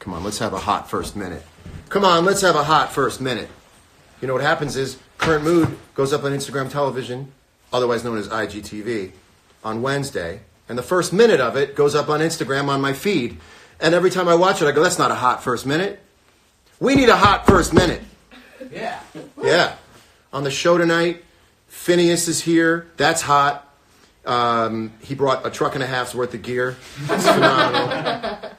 Come on, let's have a hot first minute. Come on, let's have a hot first minute. You know what happens is Current Mood goes up on Instagram television, otherwise known as IGTV, on Wednesday, and the first minute of it goes up on Instagram on my feed. And every time I watch it, I go, that's not a hot first minute. We need a hot first minute. Yeah. Yeah. On the show tonight, FINNEAS is here. That's hot. He brought a truck and a half's worth of gear. That's phenomenal.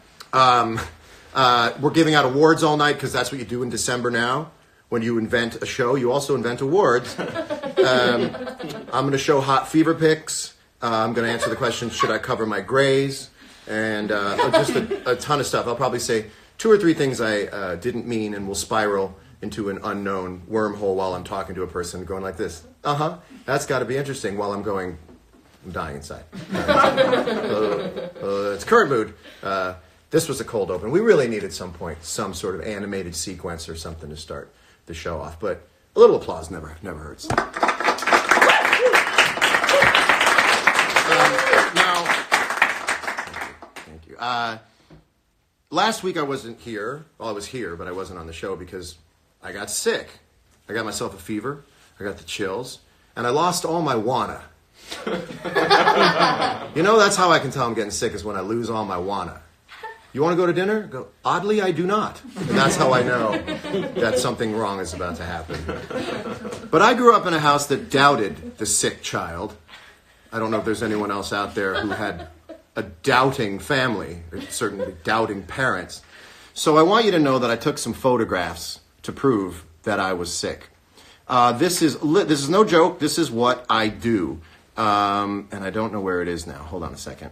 We're giving out awards all night because that's what you do in December now. When you invent a show, you also invent awards. I'm going to show hot fever pics. I'm going to answer the question, should I cover my grays? And just a ton of stuff. I'll probably say 2 or 3 things I didn't mean and will spiral into an unknown wormhole while I'm talking to a person going like this. That's got to be interesting while I'm going, I'm dying inside. It's Current Mood. This was a cold open. We really needed some sort of animated sequence or something to start the show off. But a little applause never hurts. Thank you. Last week I wasn't here. Well, I was here, but I wasn't on the show because I got sick. I got myself a fever. I got the chills. And I lost all my wanna. You know, that's how I can tell I'm getting sick is when I lose all my wanna. You want to go to dinner? Go, oddly, I do not. And that's how I know that something wrong is about to happen. But I grew up in a house that doubted the sick child. I don't know if there's anyone else out there who had a doubting family, or certainly doubting parents. So I want you to know that I took some photographs to prove that I was sick. This is no joke. This is what I do. And I don't know where it is now. Hold on a second.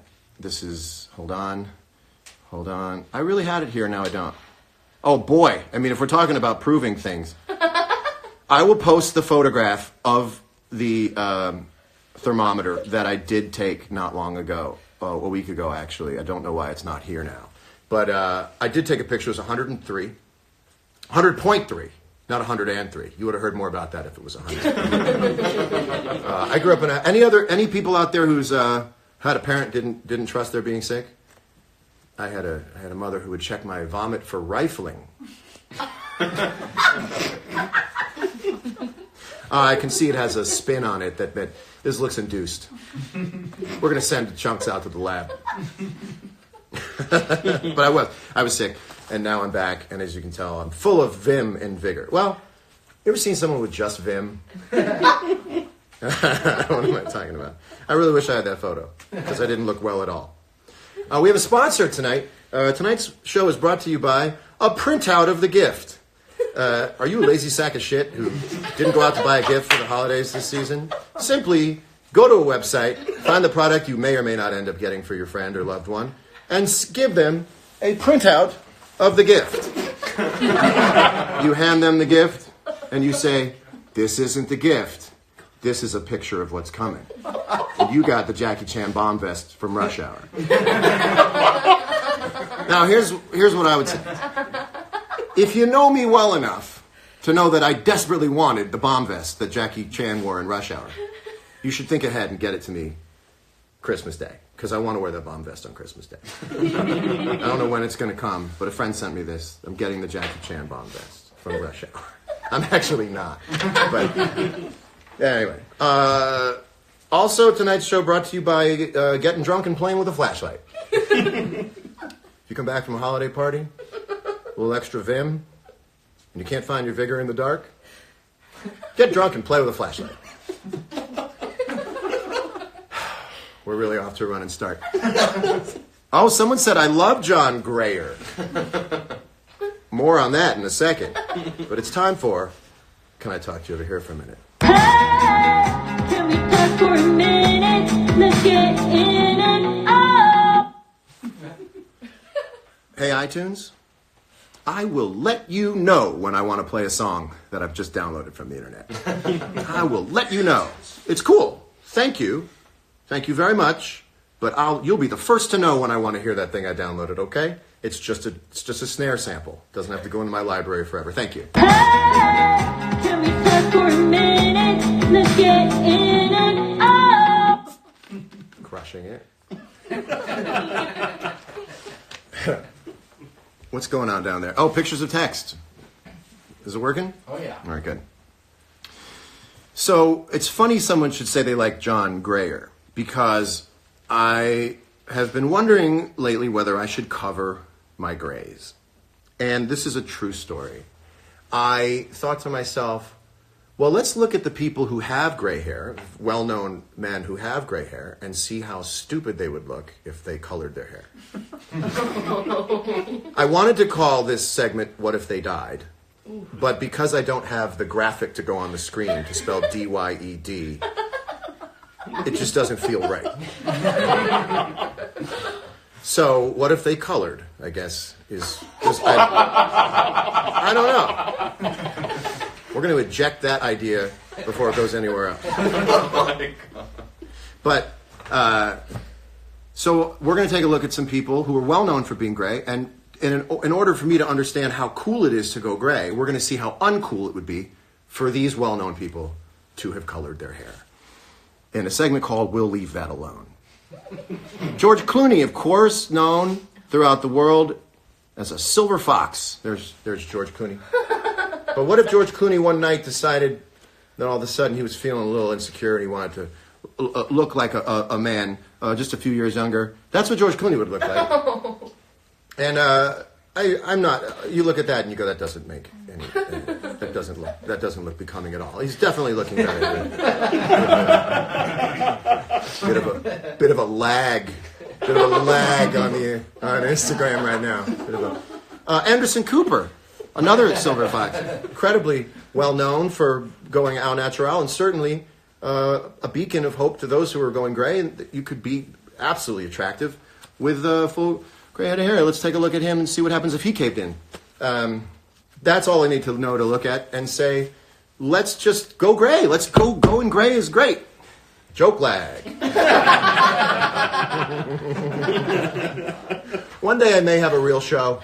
Hold on. I really had it here, now I don't. Oh boy, I mean, if we're talking about proving things, I will post the photograph of the thermometer that I did take not long ago, a week ago actually. I don't know why it's not here now. But I did take a picture, it was 100.3, not 103. You would have heard more about that if it was 100. I grew up in any people out there who's had a parent didn't trust their being sick? I had a mother who would check my vomit for rifling. I can see it has a spin on it that this looks induced. We're going to send chunks out to the lab. But I was sick, and now I'm back, and as you can tell, I'm full of vim and vigor. Well, you ever seen someone with just vim? What am I talking about? I really wish I had that photo, because I didn't look well at all. We have a sponsor tonight. Tonight's show is brought to you by a printout of the gift. Are you a lazy sack of shit who didn't go out to buy a gift for the holidays this season? Simply go to a website, find the product you may or may not end up getting for your friend or loved one, and give them a printout of the gift. You hand them the gift, and you say, this isn't the gift. This is a picture of what's coming. And you got the Jackie Chan bomb vest from Rush Hour. Now, here's what I would say. If you know me well enough to know that I desperately wanted the bomb vest that Jackie Chan wore in Rush Hour, you should think ahead and get it to me Christmas Day, because I want to wear that bomb vest on Christmas Day. I don't know when it's going to come, but a friend sent me this. I'm getting the Jackie Chan bomb vest from Rush Hour. I'm actually not. But anyway. Also, tonight's show brought to you by getting drunk and playing with a flashlight. If you come back from a holiday party, a little extra vim, and you can't find your vigor in the dark, get drunk and play with a flashlight. We're really off to a running start. Oh, someone said, I love John Grayer. More on that in a second. But it's time for, can I talk to you over here for a minute? Hey, can we talk for a minute? Let's get in and out. Hey, iTunes, I will let you know when I want to play a song that I've just downloaded from the internet. I will let you know. It's cool. Thank you. Thank you very much. But you'll be the first to know when I want to hear that thing I downloaded, okay? It's just a snare sample. Doesn't have to go into my library forever. Thank you. Hey, can we talk for a minute? Let's get in and out. Crushing it. What's going on down there? Oh, pictures of text. Is it working? Oh, yeah. All right, good. So it's funny someone should say they like John Grayer, because I have been wondering lately whether I should cover my grays. And this is a true story. I thought to myself, well, let's look at the people who have gray hair, well-known men who have gray hair, and see how stupid they would look if they colored their hair. I wanted to call this segment, What If They Died? But because I don't have the graphic to go on the screen to spell D-Y-E-D, it just doesn't feel right. So, what if they colored, I guess, I don't know. We're going to eject that idea before it goes anywhere else. But, so we're going to take a look at some people who are well known for being gray, and in order for me to understand how cool it is to go gray, we're going to see how uncool it would be for these well-known people to have colored their hair. In a segment called We'll Leave That Alone. George Clooney, of course, known throughout the world as a silver fox. There's George Clooney. But what if George Clooney one night decided that all of a sudden he was feeling a little insecure and he wanted to look like a man just a few years younger? That's what George Clooney would look like. And I'm not. You look at that and you go, that doesn't make any. That doesn't look becoming at all. He's definitely looking better. Bit of a lag on Instagram right now. Anderson Cooper, another silver fox, incredibly well known for going au natural, and certainly a beacon of hope to those who are going gray. And you could be absolutely attractive with full gray head of hair. Let's take a look at him and see what happens if he caved in. That's all I need to know to look at and say, let's just go gray. Let's go. Going gray is great. Joke lag. One day I may have a real show,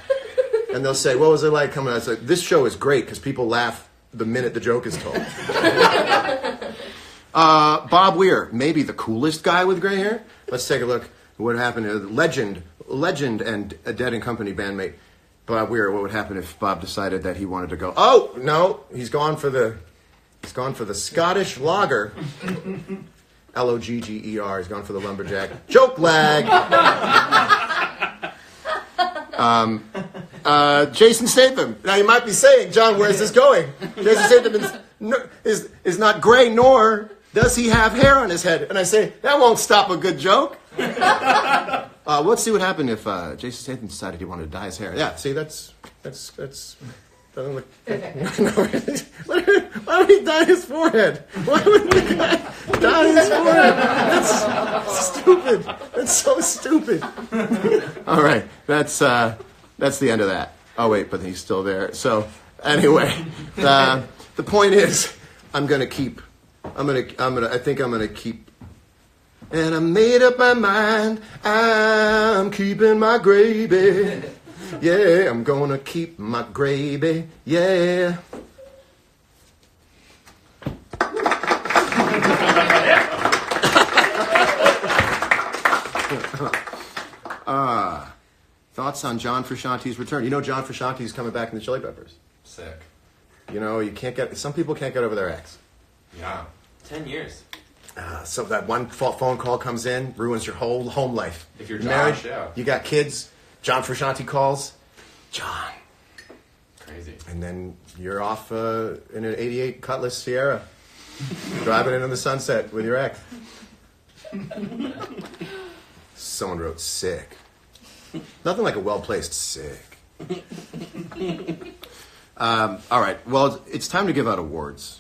and they'll say, what was it like coming out? I say, this show is great because people laugh the minute the joke is told. Bob Weir, maybe the coolest guy with gray hair. Let's take a look at what happened to legend and a Dead and Company bandmate, Bob Weir. What would happen if Bob decided that he wanted to go, oh, no, he's gone for the Scottish lager. Logger. He's gone for the lumberjack. Joke lag. Jason Statham. Now you might be saying, John, where's this going? Jason Statham is not gray, nor does he have hair on his head. And I say, that won't stop a good joke. Let's see what happened if Jason Statham decided he wanted to dye his hair. Yeah, see, that's doesn't look. Why would he dye his forehead? Why would the guy dye his forehead? That's stupid. That's so stupid. All right, that's the end of that. Oh wait, but he's still there. So anyway, the point is, I think I'm gonna keep. And I made up my mind, I'm keeping my gravy. Yeah, I'm gonna keep my gravy. Yeah. Thoughts on John Frusciante's return? You know John Frusciante's coming back in the Chili Peppers. Sick. You know, some people can't get over their ex. Yeah. 10 years. So that one phone call comes in, ruins your whole home life. If you're married, Josh, yeah. You got kids, John Frusciante calls, John. Crazy. And then you're off in an 88 Cutlass Sierra, driving into the sunset with your ex. Someone wrote sick. Nothing like a well-placed sick. All right, well, it's time to give out awards.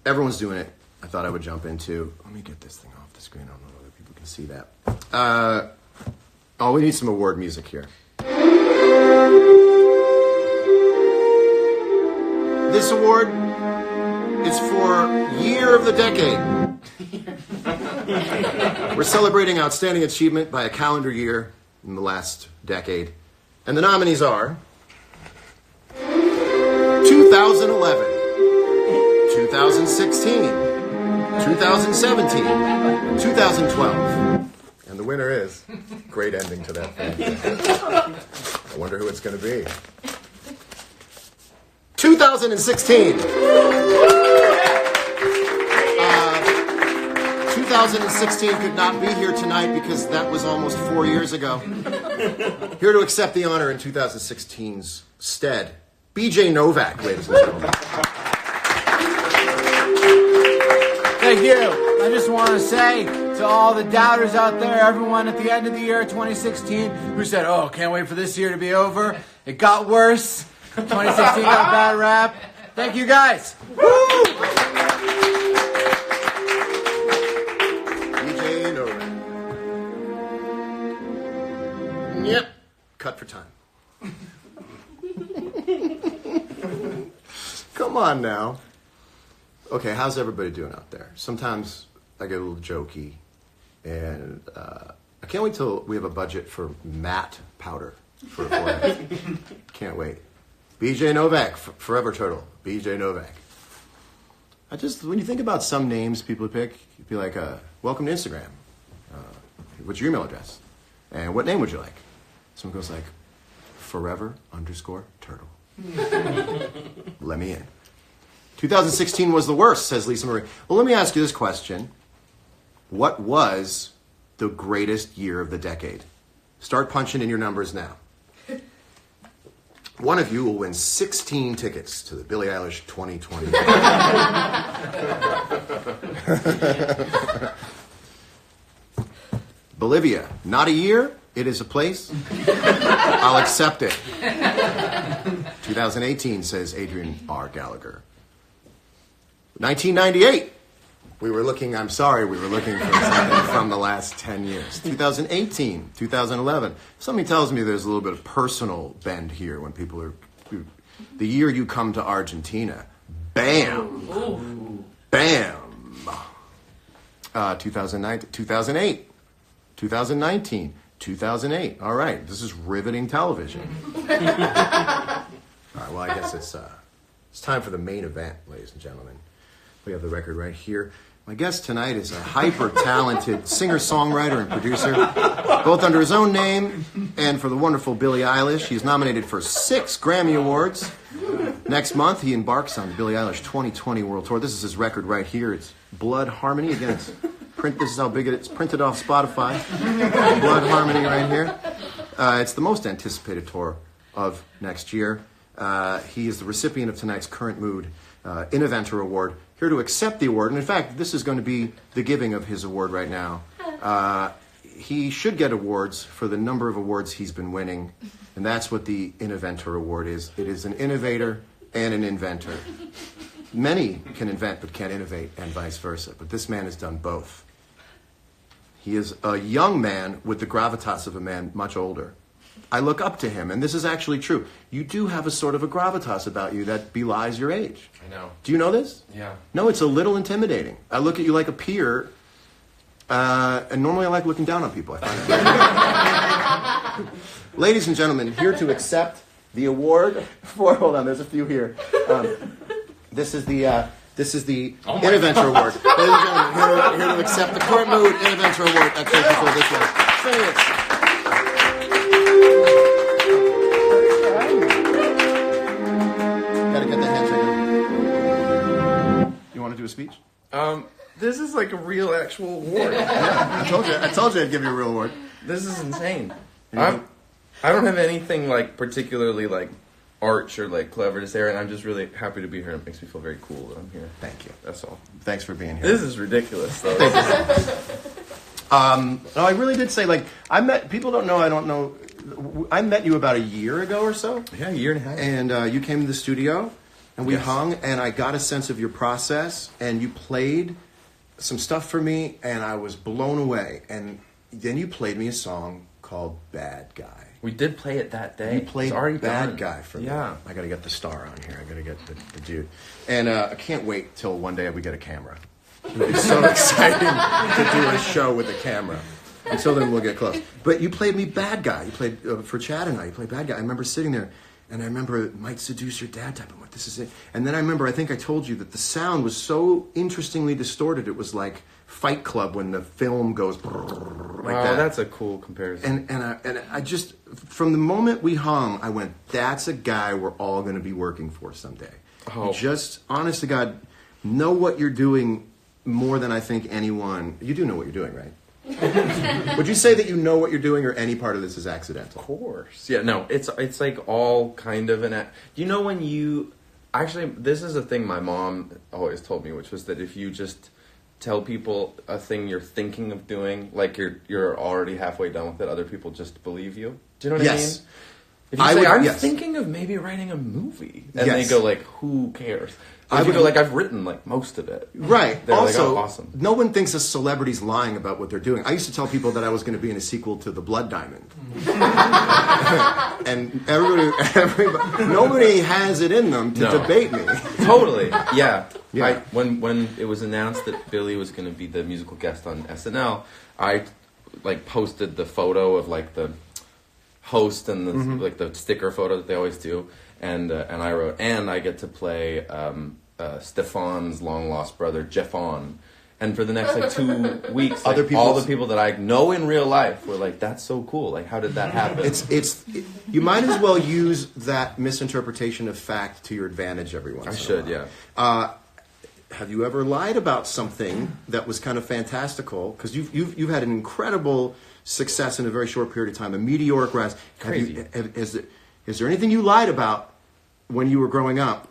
Everyone's doing it. I thought I would jump into. Let me get this thing off the screen. I don't know whether people can see that. We need some award music here. This award is for Year of the Decade. We're celebrating outstanding achievement by a calendar year in the last decade. And the nominees are 2011. 2016, 2017, 2012, And the winner is, great ending to that thing. I wonder who it's going to be. 2016. 2016 could not be here tonight because that was almost 4 years ago. Here to accept the honor in 2016's stead, BJ Novak, ladies and gentlemen. Thank you. I just want to say to all the doubters out there, everyone at the end of the year 2016 who said, oh, can't wait for this year to be over. It got worse. 2016 got a bad rap. Thank you guys. Woo! BJ Novak. Yep. Cut for time. Come on now. Okay, how's everybody doing out there? Sometimes I get a little jokey, and I can't wait till we have a budget for matte powder for a forehead. Can't wait. BJ Novak, Forever Turtle. BJ Novak. When you think about some names people pick, you'd be like, welcome to Instagram. What's your email address? And what name would you like? Someone goes like, Forever_Turtle. Let me in. 2016 was the worst, says Lisa Marie. Well, let me ask you this question. What was the greatest year of the decade? Start punching in your numbers now. One of you will win 16 tickets to the Billie Eilish 2020. Bolivia, not a year, it is a place. I'll accept it. 2018, says Adrian R. Gallagher. 1998. We were looking for something from the last 10 years. 2018, 2011. Something tells me there's a little bit of personal bend here when people are... The year you come to Argentina. Bam! Ooh. Bam! 2009, 2008, 2019, 2008. All right, this is riveting television. All right, well, I guess it's time for the main event, ladies and gentlemen. We have the record right here. My guest tonight is a hyper-talented singer-songwriter and producer, both under his own name and for the wonderful Billie Eilish. He's nominated for 6 Grammy Awards. Next month, he embarks on the Billie Eilish 2020 World Tour. This is his record right here. It's Blood Harmony. Again, this is how big it is. It's printed off Spotify. Blood Harmony right here. It's the most anticipated tour of next year. He is the recipient of tonight's Current Mood Innoventor Award. Here to accept the award, and in fact, this is going to be the giving of his award right now. He should get awards for the number of awards he's been winning, and that's what the Innoventor Award is. It is an innovator and an inventor. Many can invent but can't innovate, and vice versa, but this man has done both. He is a young man with the gravitas of a man much older. I look up to him, and this is actually true. You do have a sort of a gravitas about you that belies your age. I know. Do you know this? Yeah. No, it's a little intimidating. I look at you like a peer, and normally I like looking down on people. I find it Ladies and gentlemen, here to accept the award for... Hold on, there's a few here. This is the Innoventor Award. Ladies and gentlemen, here to accept the Current Mood Innoventor Award. Thank you for this one. FINNEAS. Gotta get the handshake. You want to do a speech? This is like a real actual award. Yeah, I told you I'd give you a real award. This is insane. I don't have anything like particularly like arch or like clever to say, and I'm just really happy to be here. It makes me feel very cool that I'm here. Thank you. That's all. Thanks for being here. This is ridiculous, though. No, I really did say, like, people don't know, I don't know, I met you about a year ago or so. Yeah, a year and a half. And you came to the studio, and we hung, and I got a sense of your process, and you played some stuff for me, and I was blown away. And then you played me a song called Bad Guy. We did play it that day. You played It's already Bad done. Guy for me. Yeah. I got to get the star on here. I got to get the dude. And I can't wait till one day we get a camera. It'll be so exciting to do a show with a camera. Until then, we'll get close. But you played me Bad Guy. You played, for Chad and I, you played Bad Guy. I remember sitting there, and I remember it might seduce your dad type. I'm like, this is it. And then I remember, I think I told you that the sound was so interestingly distorted. It was like Fight Club when the film goes like Wow, that's a cool comparison. And I just, from the moment we hung, I went, that's a guy we're all going to be working for someday. Oh. You just, honest to God, know what you're doing more than I think anyone. You do know what you're doing, right? Would you say that you know what you're doing, or any part of this is accidental? Of course. Yeah, no, it's like all kind of you know when you... Actually, this is a thing my mom always told me, which was that if you just tell people a thing you're thinking of doing, like you're already halfway done with it, other people just believe you. Do you know what I mean? Yes. If you say, I'm thinking of maybe writing a movie, and they go like, who cares? If you go like, I've written like most of it. Right. They're Also, like, oh, awesome. No one thinks a celebrity's lying about what they're doing. I used to tell people that I was going to be in a sequel to The Blood Diamond. And everybody, nobody has it in them to debate me. Totally. Yeah. Yeah. When it was announced that Billy was going to be the musical guest on SNL, I like posted the photo of like the host and the like the sticker photo that they always do, and I wrote, and I get to play Stefan's long lost brother Jeffon. And for the next like 2 weeks, like, all the people that I know in real life were like, "That's so cool! Like, how did that happen?" You might as well use that misinterpretation of fact to your advantage every once. I should, yeah. Have you ever lied about something that was kind of fantastical? Because you've had an incredible success in a very short period of time, a meteoric rise. Crazy. Is there anything you lied about when you were growing up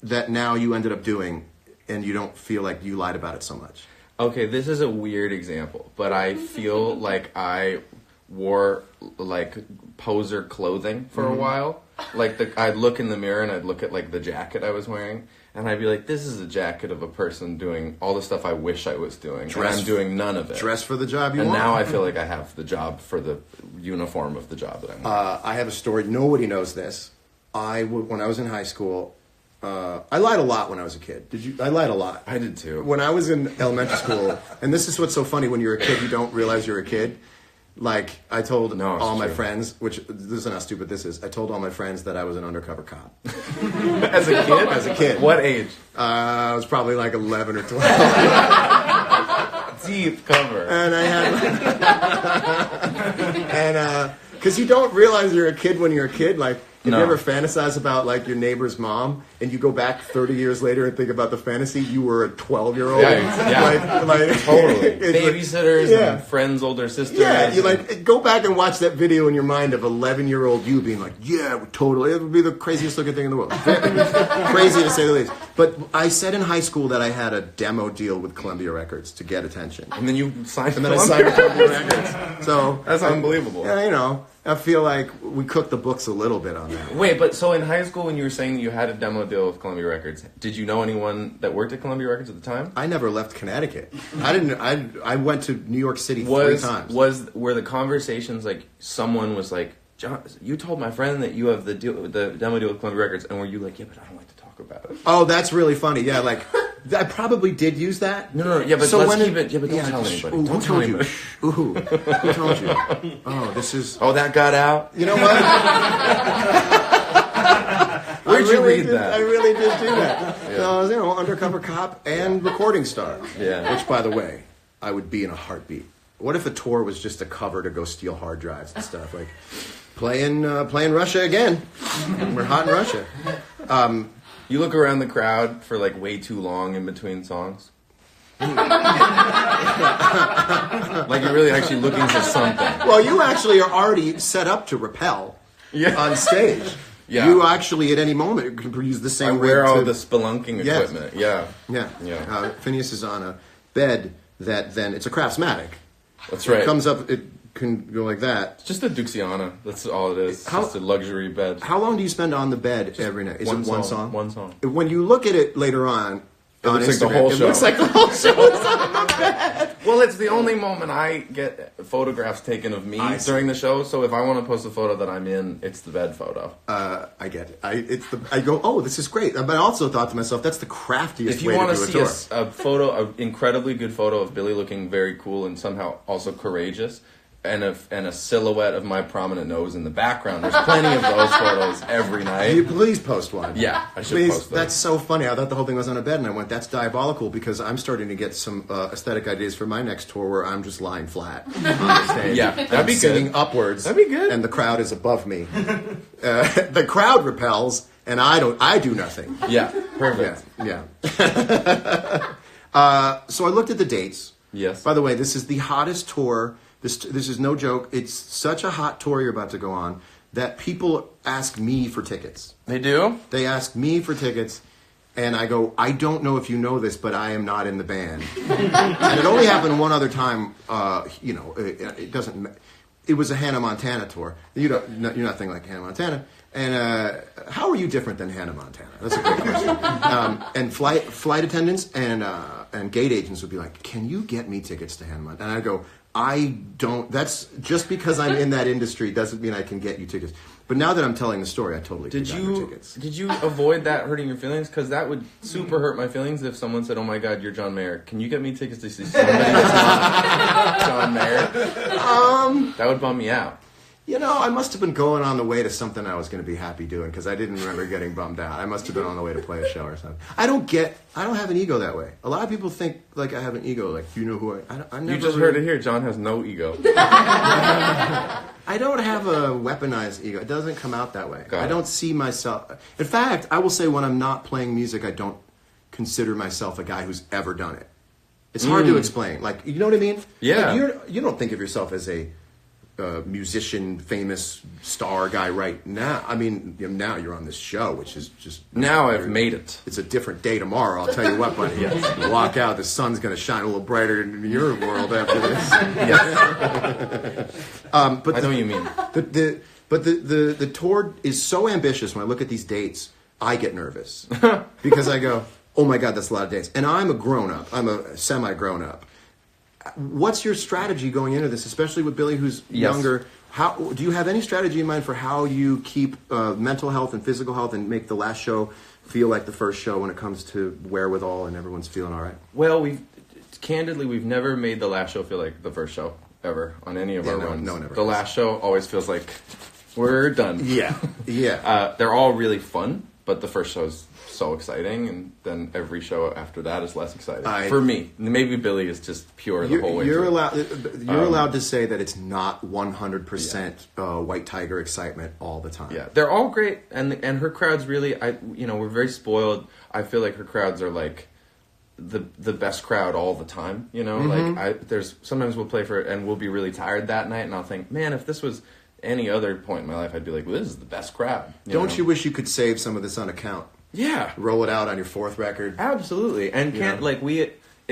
that now you ended up doing, and you don't feel like you lied about it so much? Okay, this is a weird example, but I feel like I wore like poser clothing for a while. Like I'd look in the mirror and I'd look at like the jacket I was wearing, and I'd be like, "This is a jacket of a person doing all the stuff I wish I was doing, and I'm doing none of it." Dress for the job you want. And now I feel like I have the job for the uniform of the job that I'm wearing. I have a story. Nobody knows this. When I was in high school, I lied a lot when I was a kid. Did you? I lied a lot. I did too. When I was in elementary school, and this is what's so funny, when you're a kid, you don't realize you're a kid. Like, I told all my friends, which, this is how stupid this is, I told all my friends that I was an undercover cop. As a kid? As a kid. What age? I was probably like 11 or 12. Deep cover. And I had... because you don't realize you're a kid when you're a kid. Like, have you ever fantasize about, like, your neighbor's mom, and you go back 30 years later and think about the fantasy? You were a 12-year-old. Yeah. Like, totally. Babysitters and friends' older sisters. Yeah, you like, go back and watch that video in your mind of 11-year-old you being like, yeah, totally. It would be the craziest looking thing in the world. Crazy to say the least. But I said in high school that I had a demo deal with Columbia Records to get attention. And then you signed And then I signed Columbia Records. So that's unbelievable. Yeah, you know, I feel like we cooked the books a little bit on that. Wait, but so in high school when you were saying that you had a demo deal with Columbia Records, did you know anyone that worked at Columbia Records at the time? I never left Connecticut. I went to New York City 3 times. Were the conversations like someone was like, "John, you told my friend that you have the demo deal with Columbia Records," and were you like, "Yeah, but I don't like to talk about it"? Oh, that's really funny. Yeah, like I probably did use that. No. Yeah, but let's keep it. Yeah, but don't tell anybody. Who told you? Ooh, who told you? Oh, this is. Oh, that got out. You know what? Where'd you read that? I really did do that. Yeah. So I was, undercover cop and recording star. Yeah. Which, by the way, I would be in a heartbeat. What if a tour was just a cover to go steal hard drives and stuff? Like, playing Russia again. We're hot in Russia. You look around the crowd for like way too long in between songs. Like you're really actually looking for something. Well, you actually are already set up to repel on stage. Yeah. You actually, at any moment, can use the same. I wear all the spelunking equipment. Yeah. Yeah. Phineas is on a bed that then it's a Craftsmatic. That's right. It comes up. It can go like that. It's just a Duxiana. That's all it is. It's just a luxury bed. How long do you spend on the bed every night? Is it one song? One song. When you look at it later on looks Instagram, like the whole show. It looks like the whole show is on the bed. Well, it's the only moment I get photographs taken of me during the show. So if I want to post a photo that I'm in, it's the bed photo. I get it. I go, oh, this is great. But I also thought to myself, that's the craftiest way to do a tour. If you want to see a photo, an incredibly good photo of Billy looking very cool and somehow also courageous, and a silhouette of my prominent nose in the background. There's plenty of those photos every night. You please post one. Yeah, I should Please, post those. that's so funny. I thought the whole thing was on a bed, and I went, that's diabolical, because I'm starting to get some aesthetic ideas for my next tour where I'm just lying flat on the stage. Yeah, And that'd be singing good. upwards. That'd be good. And the crowd is above me. The crowd repels, and I do nothing. Yeah, perfect. Yeah. So I looked at the dates. Yes. By the way, this is the hottest tour. This is no joke. It's such a hot tour you're about to go on that people ask me for tickets. They do? They ask me for tickets, and I go, I don't know if you know this, but I am not in the band. And it only happened one other time. It doesn't. It was a Hannah Montana tour. You're nothing like Hannah Montana. And how are you different than Hannah Montana? That's a great question. And flight attendants and gate agents would be like, "Can you get me tickets to Hannah Montana?" And I go, "I don't. That's just because I'm in that industry doesn't mean I can get you tickets." But now that I'm telling the story, I totally got your tickets. Did you avoid that hurting your feelings? Because that would super hurt my feelings if someone said, "Oh my God, you're John Mayer. Can you get me tickets to see somebody that's not John Mayer?" That would bum me out. I must have been going on the way to something I was going to be happy doing because I didn't remember getting bummed out. I must have been on the way to play a show or something. I don't have an ego that way. A lot of people think like I have an ego, like you know who I never You just really, heard it here. John has no ego. I don't have a weaponized ego. It doesn't come out that way. Got I it. don't see myself. In fact, I will say when I'm not playing music, I don't consider myself a guy who's ever done it. It's hard to explain. Like, you know what I mean? Yeah. Like you don't think of yourself as a musician, famous star guy right now. I mean, now you're on this show, which is just... Now I've made it. It's a different day tomorrow, I'll tell you what, buddy. You walk out, the sun's going to shine a little brighter in your world after this. But I know what you mean. the tour is so ambitious. When I look at these dates, I get nervous. Because I go, oh my God, that's a lot of dates. And I'm a grown-up. I'm a semi-grown-up. What's your strategy going into this, especially with Billy, who's younger? How do you have any strategy in mind for how you keep mental health and physical health and make the last show feel like the first show when it comes to wherewithal and everyone's feeling all right? Well, we've never made the last show feel like the first show ever on any of our runs. No one ever the has. last show always feels like we're done. Yeah. They're all really fun, but the first show's so exciting, and then every show after that is less exciting. For me, maybe Billy is just pure the whole way You're through. allowed to say that it's not 100% White Tiger excitement all the time. Yeah, they're all great, and her crowd's really, we're very spoiled. I feel like her crowds are like the best crowd all the time. There's sometimes we'll play for it and we'll be really tired that night, and I'll think, man, if this was any other point in my life, I'd be like, well, this is the best crowd. Don't you wish you could save some of this on account? Yeah, Roll it out on your fourth record. absolutely. And it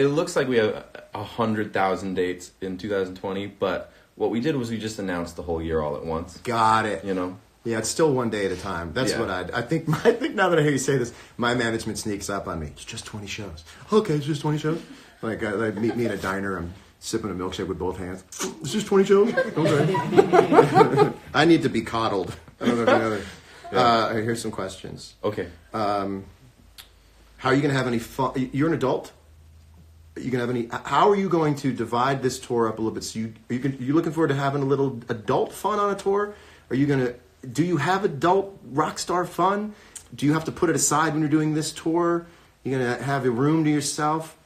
looks like we have 100,000 dates in 2020, but what we did was we just announced the whole year all at once. Got it. Yeah, it's still one day at a time. That's Yeah. what I think. I think now that I hear you say this, my management sneaks up on me. It's just 20 shows. Okay, it's just 20 shows. Like meet me in a diner. I'm sipping a milkshake with both hands. It's just 20 shows. Okay. I need to be coddled. I don't know if you know that. Here's some questions. Okay. How are you going to have any fun? You're an adult. You can have any. How are you going to divide this tour up a little bit? So you looking forward to having a little adult fun on a tour? Are you gonna? Do you have adult rock star fun? Do you have to put it aside when you're doing this tour? You gonna have a room to yourself?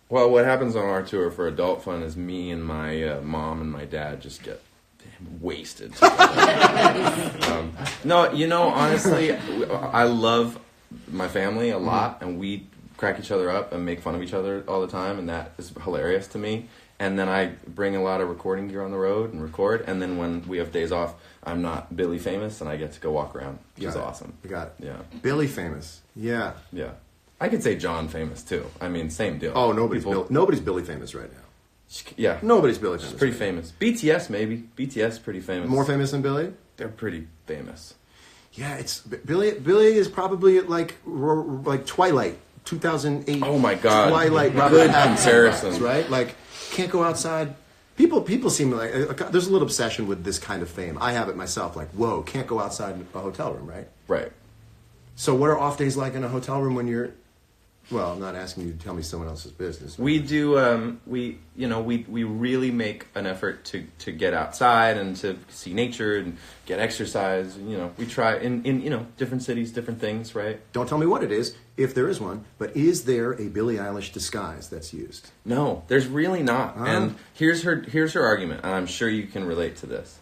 Well, what happens on our tour for adult fun is me and my mom and my dad just get wasted. No, honestly, I love my family a lot, and we crack each other up and make fun of each other all the time, and that is hilarious to me. And then I bring a lot of recording gear on the road and record, and then when we have days off, I'm not Billy famous, and I get to go walk around, which is awesome. You got it. Yeah. Billy famous. Yeah. Yeah. I could say John famous, too. I mean, same deal. Oh, nobody's Billy famous right now. Yeah. Nobody's Billy famous. She's pretty famous. BTS, maybe. BTS is pretty famous. More famous than Billy? They're pretty famous. Yeah, it's Billy. Billy is probably like Twilight, 2008. Oh my God! Twilight. Good comparison, right? Like, can't go outside. People seem like there's a little obsession with this kind of fame. I have it myself. Like, whoa, can't go outside a hotel room, right? Right. So, what are off days like in a hotel room when you're Well, I'm not asking you to tell me someone else's business. We do. We really make an effort to get outside and to see nature and get exercise. We try in different cities, different things, right? Don't tell me what it is, if there is one. But is there a Billie Eilish disguise that's used? No, there's really not. And here's her argument, and I'm sure you can relate to this.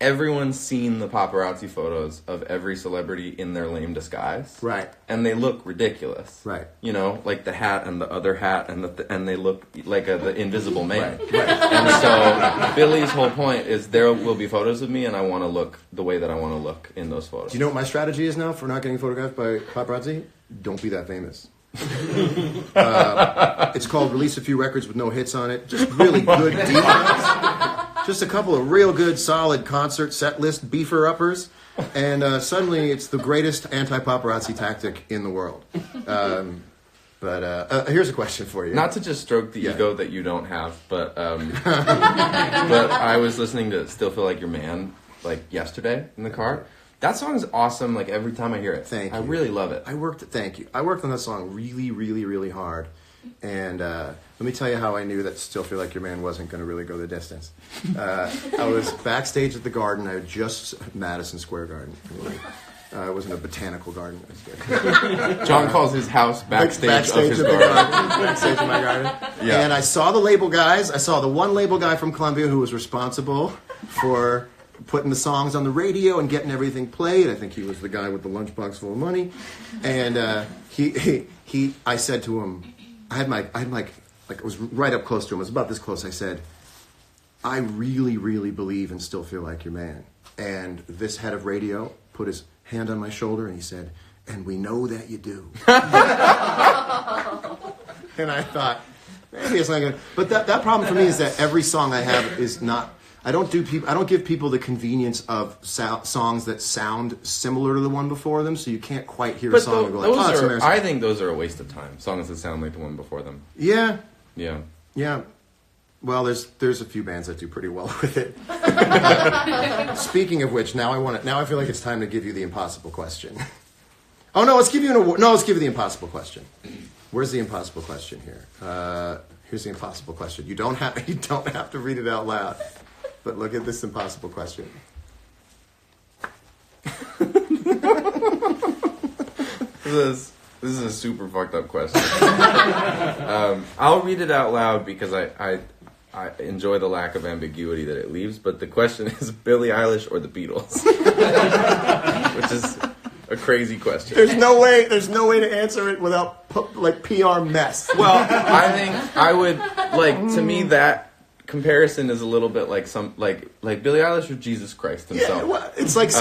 Everyone's seen the paparazzi photos of every celebrity in their lame disguise. Right. And they look ridiculous. Right. Like the hat and the other hat and they look like the invisible man. Right. And so Billy's whole point is there will be photos of me and I want to look the way that I want to look in those photos. Do you know what my strategy is now for not getting photographed by paparazzi? Don't be that famous. It's called release a few records with no hits on it. Just really good details. Just a couple of real good, solid concert set list beefer-uppers, and suddenly it's the greatest anti-paparazzi tactic in the world. But here's a question for you. Not to just stroke the ego that you don't have, but but I was listening to Still Feel Like Your Man yesterday in the car. That song is awesome. Every time I hear it, Thank you. I really love it. Thank you. I worked on that song really, really, really hard. And let me tell you how I knew that Still Feel Like Your Man wasn't going to really go the distance. I was backstage at the Garden. I had just Madison Square Garden. It wasn't a botanical garden. John calls his house backstage of his garden. Backstage of my garden. Yeah. And I saw the label guys. I saw the one label guy from Columbia who was responsible for putting the songs on the radio and getting everything played. I think he was the guy with the lunchbox full of money. And I said to him, I was right up close to him. I was about this close. I said, I really, really believe and Still Feel Like Your Man. And this head of radio put his hand on my shoulder and he said, and we know that you do. And I thought, maybe it's not good. But that problem for me is that every song I have is not, I don't give people the convenience of songs that sound similar to the one before them, so you can't quite hear a song and go I think those are a waste of time. Songs that sound like the one before them. Yeah. Yeah. Yeah. Well, there's a few bands that do pretty well with it. Speaking of which, now I feel like it's time to give you the impossible question. Oh no, let's give you an award. No, let's give you the impossible question. Where's the impossible question here? Here's the impossible question. You don't have to read it out loud. But look at this impossible question. This is a super fucked up question. I'll read it out loud because I enjoy the lack of ambiguity that it leaves. But the question is Billie Eilish or the Beatles, which is a crazy question. There's no way to answer it without PR mess. Well, I think I would to me that comparison is a little bit like Billie Eilish or Jesus Christ himself. Yeah, well, it's like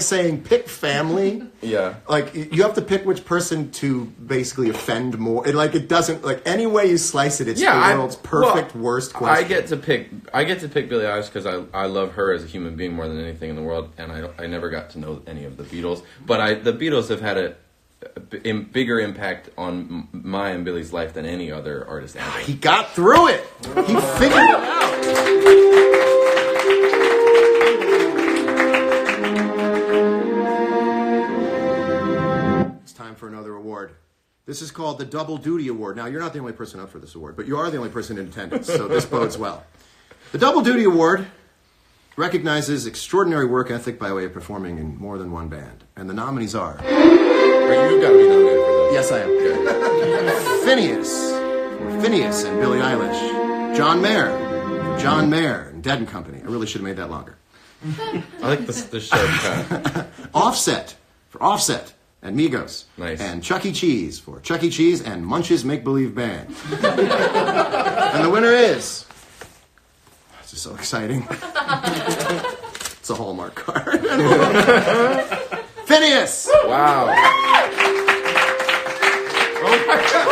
saying pick family. Yeah. You have to pick which person to basically offend more. It doesn't any way you slice it. It's the world's perfect worst question. I get to pick Billie Eilish because I love her as a human being more than anything in the world, and I never got to know any of the Beatles, but the Beatles have had a bigger impact on my and Billy's life than any other artist ever. He got through it. He figured it out. It's time for another award. This is called the Double Duty Award. Now, you're not the only person up for this award, but you are the only person in attendance, so this bodes well. The Double Duty Award recognizes extraordinary work ethic by way of performing in more than one band. And the nominees are... You've got to be nominated for this. Yes, I am. Phineas and Billie Eilish. John Mayer for John Mayer and Dead & Company. I really should have made that longer. I like the sharp cut. Offset for Offset and Migos. Nice. And Chuck E. Cheese for Chuck E. Cheese and Munch's Make Believe Band. And the winner is... This is so exciting. It's a Hallmark card. Phineas! Wow. Oh my God.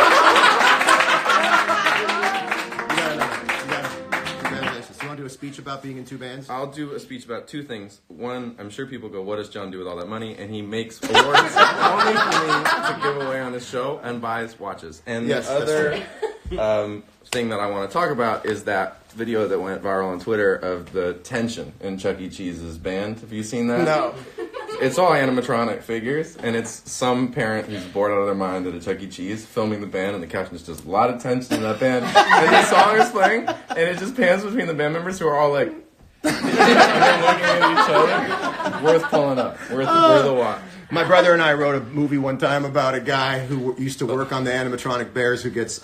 Congratulations. You want to do a speech about being in two bands? I'll do a speech about two things. One, I'm sure people go, what does John do with all that money? And he makes awards only for me to give away on his show and buys watches. And yes, the other thing that I want to talk about is that video that went viral on Twitter of the tension in Chuck E. Cheese's band. Have you seen that? No. it's all animatronic figures, and it's some parent who's bored out of their mind at a Chuck E. Cheese filming the band, and the caption is just a lot of tension in that band. And the song is playing, and it just pans between the band members who are all like, and they're looking at each other. Worth pulling up. Worth the watch. My brother and I wrote a movie one time about a guy who used to work on the animatronic bears who gets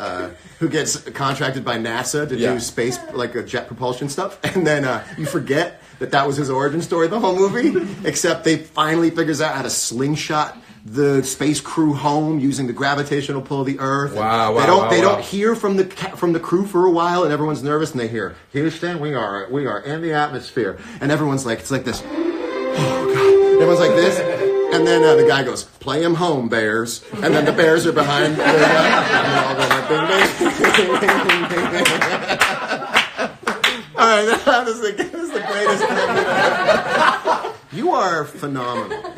contracted by NASA to do space, like jet propulsion stuff. And then you forget that was his origin story the whole movie, except they finally figures out how to slingshot the space crew home using the gravitational pull of the Earth. They don't hear from the crew for a while, and everyone's nervous, and they hear, Houston, we are in the atmosphere. And everyone's like, it's like this. Oh, God. Everyone's like this. And then the guy goes, play him home, Bears. And then the Bears are behind the All right, that is the greatest thing. You are phenomenal.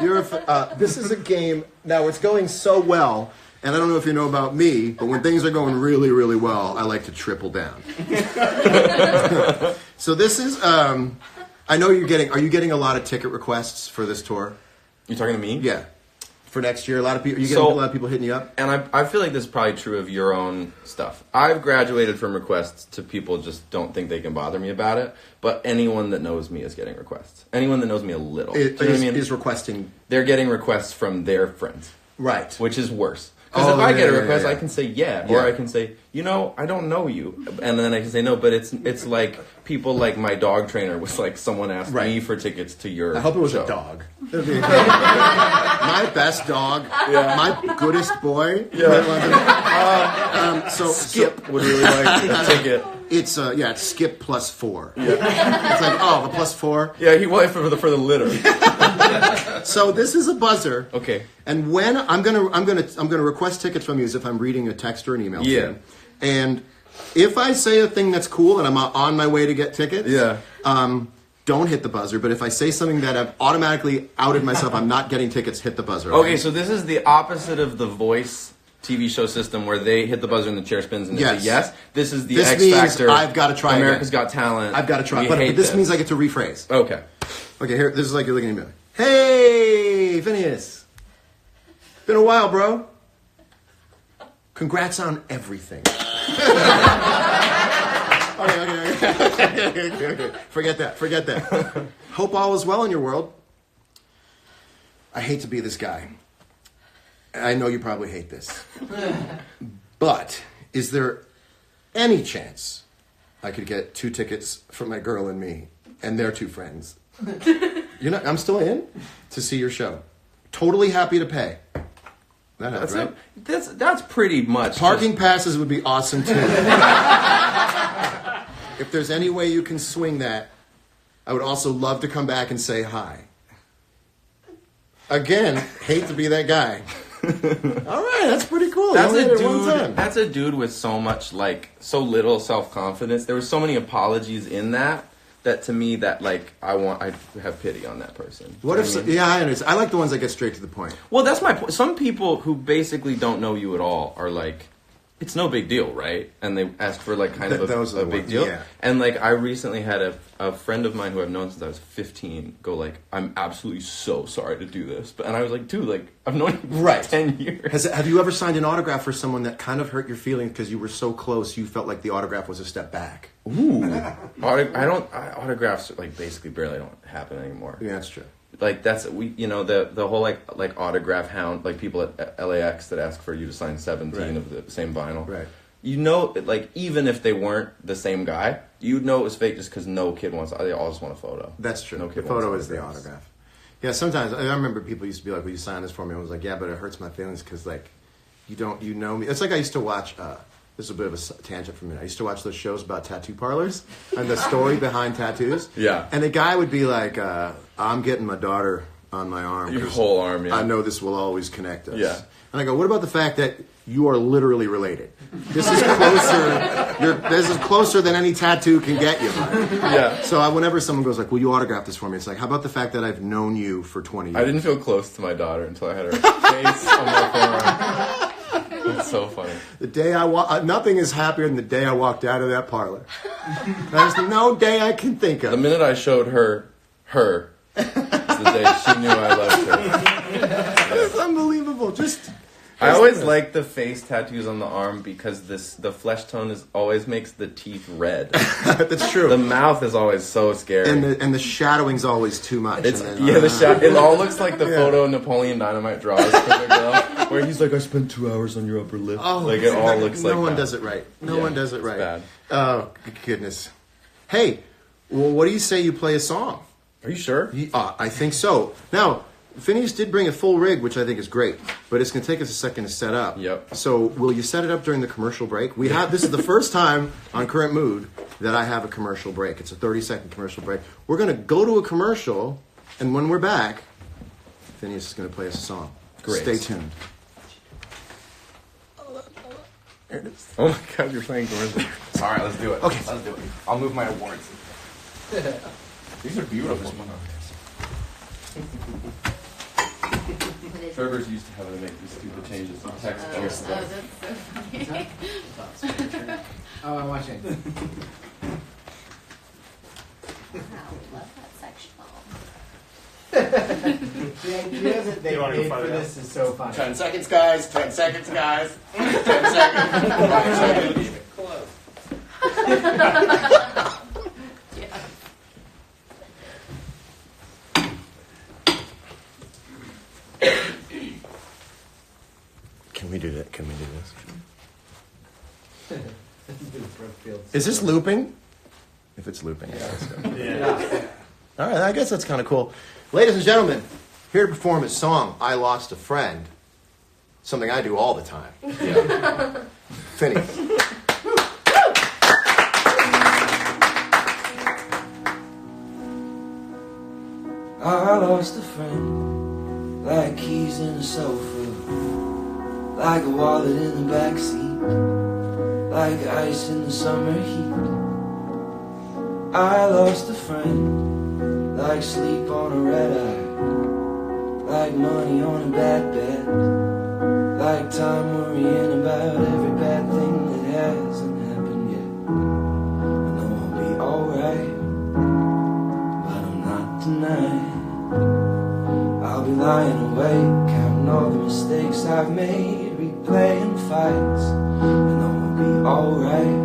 This is a game, now it's going so well, and I don't know if you know about me, but when things are going really, really well, I like to triple down. So this is, I know are you getting a lot of ticket requests for this tour? You talking to me? Yeah. For next year, a lot of people. You getting a lot of people hitting you up? And I feel like this is probably true of your own stuff. I've graduated from requests to people just don't think they can bother me about it. But anyone that knows me is getting requests. Anyone that knows me a little. Do you know what I mean? Is requesting. They're getting requests from their friends. Right. Which is worse. Because if I get a request, I can say yeah. Or Yeah. I can say, I don't know you. And then I can say no, but it's like people like my dog trainer was like, someone asked me for tickets to your I hope it was show. a dog. My best dog. Yeah. My goodest boy. Yeah. So Skip would really like a ticket. It's it's Skip plus 4. Yeah. It's like, the plus 4. Yeah, he went for the litter. So this is a buzzer. Okay. And when I'm gonna request tickets from you as if I'm reading a text or an email to you. And if I say a thing that's cool and I'm on my way to get tickets, don't hit the buzzer. But if I say something that I've automatically outed myself, I'm not getting tickets, hit the buzzer. Okay, so this is the opposite of the Voice TV show system where they hit the buzzer and the chair spins and they say yes. This is the X Factor. I've got to try America's again. Got Talent. I've got to try. But this means I get to rephrase. Okay. Okay, here, this is like you're looking at me. Hey, FINNEAS. Been a while, bro. Congrats on everything. Okay. Forget that. Hope all is well in your world. I hate to be this guy. I know you probably hate this. But is there any chance I could get 2 tickets for my girl and me and their 2 friends? I'm still in to see your show. Totally happy to pay. That's right? That's pretty much. Parking passes would be awesome too. If there's any way you can swing that, I would also love to come back and say hi. Again, hate to be that guy. All right, that's pretty cool. That's a dude with so so little self-confidence. There were so many apologies in that to me that I have pity on that person. What if? I understand. I like the ones that get straight to the point. Well, that's my point. Some people who basically don't know you at all are like, it's no big deal, right? And they ask for kind of a big deal. Yeah. And I recently had a friend of mine who I've known since I was 15 go I'm absolutely so sorry to do this. And I was like, dude, I've known you for 10 years. have you ever signed an autograph for someone that kind of hurt your feelings because you were so close you felt like the autograph was a step back? Ooh. Autographs basically barely don't happen anymore. Yeah, that's true. That's the whole autograph hound, people at LAX that ask for you to sign 17 of the same vinyl. Right. Even if they weren't the same guy, you'd know it was fake just because no kid wants. They all just want a photo. That's true. No kid the photo wants is the autograph. Yeah, sometimes I remember people used to be like, "Will you sign this for me?" I was like, "Yeah, but it hurts my feelings because you know me." It's like I used to watch. This is a bit of a tangent for me. I used to watch those shows about tattoo parlors and the story behind tattoos. Yeah. And the guy would be like, I'm getting my daughter on my arm. Your whole arm, yeah. I know this will always connect us. Yeah. And I go, what about the fact that you are literally related? This is closer. This is closer than any tattoo can get you. Buddy. Yeah. So whenever someone goes will you autograph this for me? It's like, how about the fact that I've known you for 20 years? I didn't feel close to my daughter until I had her face on my forearm. It's so funny. The day nothing is happier than the day I walked out of that parlor. There's no day I can think of. The minute I showed her, it's the day she knew I loved her. That's unbelievable. I always like the face tattoos on the arm because the flesh tone always makes the teeth red. That's true. The mouth is always so scary. And the shadowing's always too much. It's, and then, it all looks like the photo Napoleon Dynamite draws for the girl, where he's like, I spent 2 hours on your upper lip. Oh, like it all looks like no one that. does it right. No Yeah, one does it it's right. bad. Oh goodness. Hey, well, what do you say you play a song? Are you sure? I think so. Now, Phineas did bring a full rig, which I think is great, but it's going to take us a second to set up. Yep. So, will you set it up during the commercial break? This is the first time on Current Mood that I have a commercial break. It's a 30-second commercial break. We're going to go to a commercial, and when we're back, Phineas is going to play us a song. Great. Stay tuned. There it is. Oh my God, you're playing commercial. All right, let's do it. Okay. Let's do it. I'll move my awards. These are beautiful. Trevor's used to having to make these stupid changes in text. That's so funny. Oh, I'm watching. Wow, love that section. The idea that they paid for this is so funny. 10 seconds, guys. 10 seconds, guys. 10 seconds. Close. Yeah. Can we do that? Can we do this? Is this looping? If it's looping, I guess so. All right, I guess that's kind of cool. Ladies and gentlemen, here to perform his song, I Lost a Friend. Something I do all the time. Yeah. Phineas. I lost a friend, like keys in a sofa, like a wallet in the backseat, like ice in the summer heat. I lost a friend, like sleep on a red eye, like money on a bad bet, like time worrying about every bad thing that hasn't happened yet. I know I'll be alright, but I'm not tonight. I'll be lying awake, counting all the mistakes I've made, replaying fights. I know I'll be alright,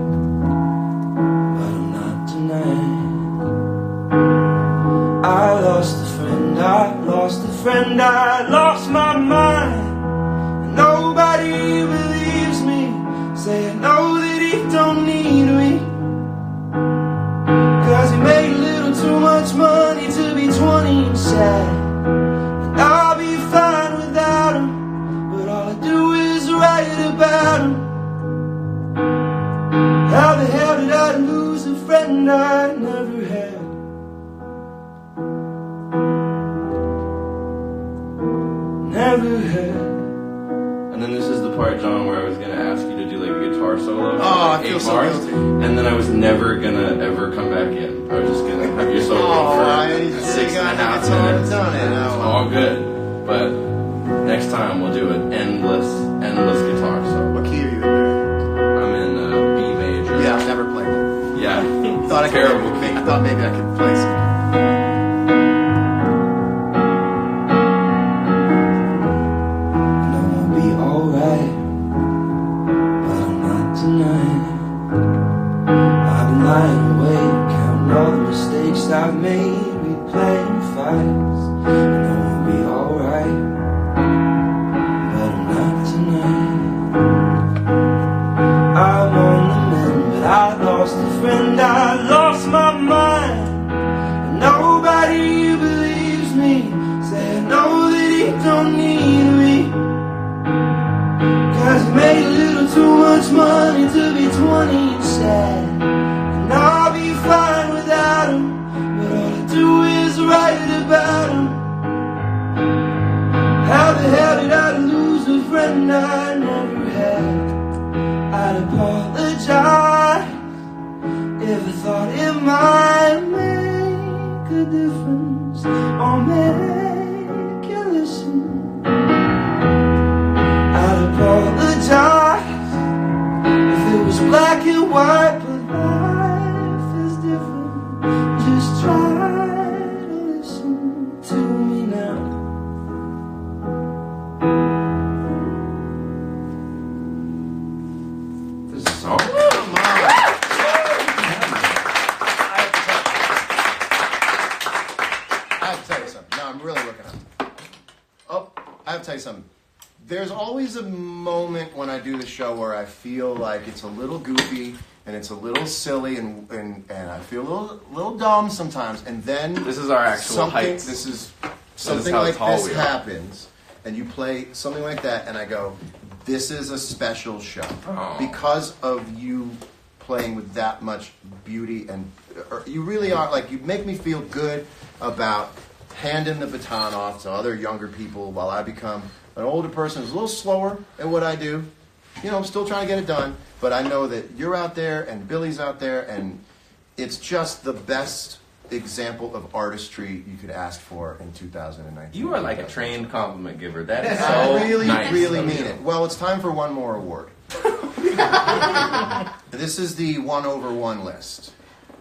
but I'm not tonight. I lost a friend, I lost a friend, I lost my mind. And nobody believes me, say I know that he don't need me, 'cause he made a little too much money to be 20 and sad. And I'll be fine without him, but all I do is write about him. How the hell did I lose a friend I never had? Never had. And then this is the part, John, where I was gonna ask you to do like a guitar solo. Oh, I like feel 8 so bars, guilty. and then I was never gonna ever come back in. I was just gonna have your solo for 6.5 minutes. It's all good, but next time we'll do an endless guitar solo. What key are you in there? I'm in B major. Yeah, I've never played one. Yeah. Thought I could Terrible key. I thought maybe I could play some. know I'll be alright, but I'm not tonight. I've been lying awake, counting all the mistakes I've made, replaying fights. I know I'll be alright, but I'm not tonight. I'm on the mend, but I lost a friend, I lost my mind. And nobody believes me, say I know that he don't need me, 'cause he made a little too much money to be 20 and sad. And I'll be fine without him, but all I do is write about him. How the hell did I lose a friend I never had? I'd apologize if I thought it might make a difference, or make you listen. I'd apologize if it was black and white, but life is different. Just try to listen to me. No, I'm really looking up. Oh, I have to tell you something. There's always a moment when I do the show where I feel like it's a little goofy and it's a little silly and I feel a little dumb sometimes. And then This is our actual heights. This is This something is how like tall this we are. happens, and you play something like that, and I go, "This is a special show Oh. because of you playing with that much beauty and you really are like you make me feel good about handing the baton off to other younger people while I become an older person who's a little slower at what I do. You know, I'm still trying to get it done, but I know that you're out there and Billy's out there, and it's just the best example of artistry you could ask for in 2019. You are like a trained compliment giver. That is so I really, nice really of mean you. it. Well, it's time for one more award. This is the 1/1 list.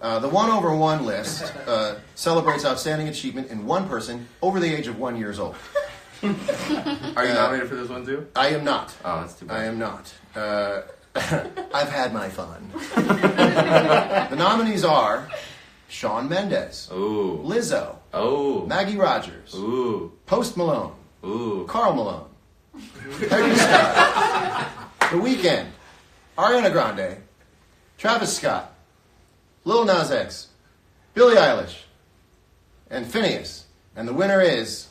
The 1/1 list celebrates outstanding achievement in one person over the age of 1 year old. Are you nominated for this one too? I am not. Oh, that's too bad. I am not. I've had my fun. The nominees are Shawn Mendes, Ooh. Lizzo, Oh. Maggie Rogers, Ooh. Post Malone, Ooh. Carl Malone, Peggy Scott, The Weeknd, Ariana Grande, Travis Scott, Lil Nas X, Billie Eilish, and FINNEAS. And the winner is...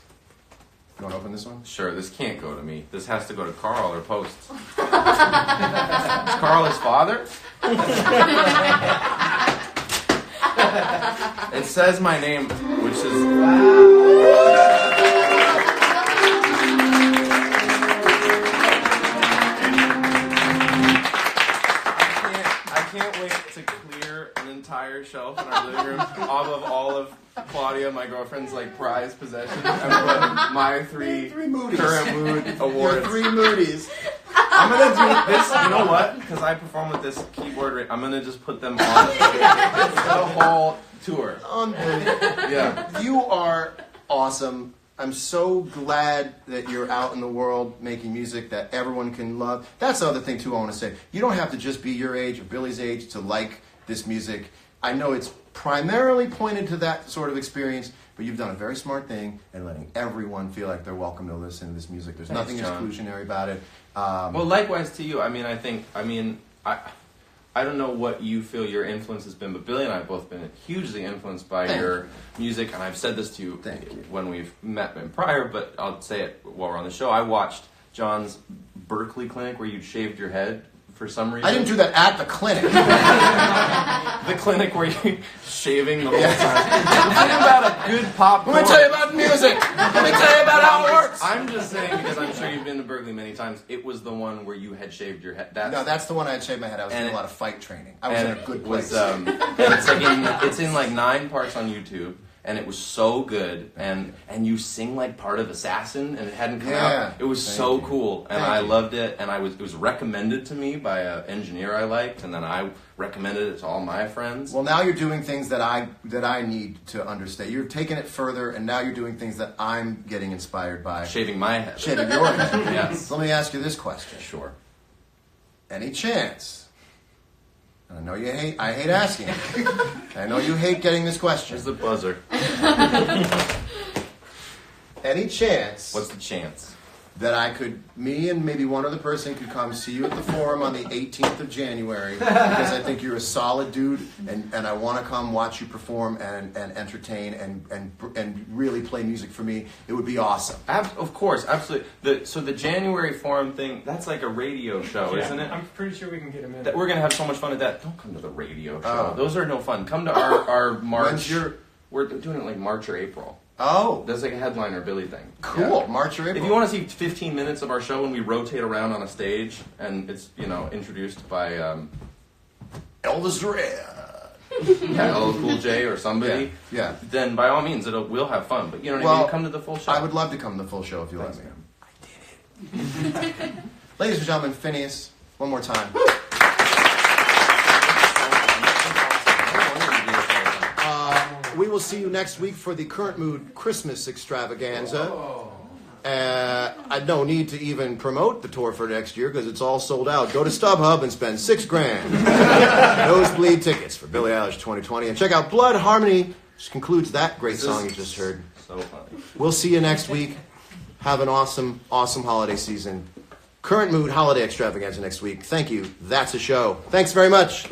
You want to open this one? Sure, this can't go to me. This has to go to Carl or Post. Is Carl his father? It says my name, which is... I can't wait to clear an entire shelf in our living room off of all of Claudia, my girlfriend's like prized possessions, and put my three Moody's. current mood Your awards. 3 Moody's. I'm gonna do this. You know what? Because I perform with this keyboard, I'm gonna just put them on the whole tour. Unbelievable. Yeah. You are awesome. I'm so glad that you're out in the world making music that everyone can love. That's the other thing, too, I want to say. You don't have to just be your age or Billy's age to like this music. I know it's primarily pointed to that sort of experience, but you've done a very smart thing in letting everyone feel like they're welcome to listen to this music. There's Thanks, nothing John. exclusionary about it. Well, likewise to you. I don't know what you feel your influence has been, but Billy and I have both been hugely influenced by Thank your music, and I've said this to you Thank you. when we've met in prior, but I'll say it while we're on the show. I watched John's Berkeley clinic where you shaved your head for some reason. I didn't do that at the clinic. The clinic where you're shaving the whole time. Think about a good pop. Let me tell you about music. Let me tell you about how it works. I'm just saying because I'm sure you've been to Berkeley many times. It was the one where you had shaved your head. No, that's the one I had shaved my head. I was And doing a it- lot of fight training. I was in a good place. And it's like it's in like 9 parts on YouTube, and it was so good. And you sing like part of Assassin, and it hadn't come Yeah. out. It was Thank so you. cool, and Thank I you. loved it. And it was recommended to me by an engineer I liked, and then I recommended it to all my friends. Well, now you're doing things that I need to understand. You're taking it further, and now you're doing things that I'm getting inspired by. Shaving my head. Shaving your head. Yes. So let me ask you this question: Sure. Any chance? And I know you hate. I hate asking it. I know you hate getting this question. Here's the buzzer. Any chance What's the chance? that me and maybe one other person could come see you at the Forum on the 18th of January because I think you're a solid dude and I want to come watch you perform and entertain and really play music for me. It would be awesome. Of course, absolutely. So the January Forum thing, that's like a radio show, isn't it? I'm pretty sure we can get him in. We're gonna have so much fun at that. Don't come to the radio show. Oh. Those are no fun. Come to our March. When's your- We're doing it like March or April. Oh, That's like a headliner Billy thing. cool. Yeah. March or April. If you want to see 15 minutes of our show when we rotate around on a stage and it's introduced by Elvis Red. LL Cool J or somebody, Yeah. then by all means we'll have fun. But you know what I Well, mean. Come to the full show. I would love to come to the full show if you let me. I did it. Ladies and gentlemen, FINNEAS, one more time. We will see you next week for the Current Mood Christmas extravaganza. I no need to even promote the tour for next year because it's all sold out. Go to StubHub and spend $6,000. Nosebleed tickets for Billie Eilish 2020. And check out Blood Harmony Which concludes that great This song is you just heard. So funny. We'll see you next week. Have an awesome, awesome holiday season. Current Mood Holiday Extravaganza next week. Thank you. That's a show. Thanks very much.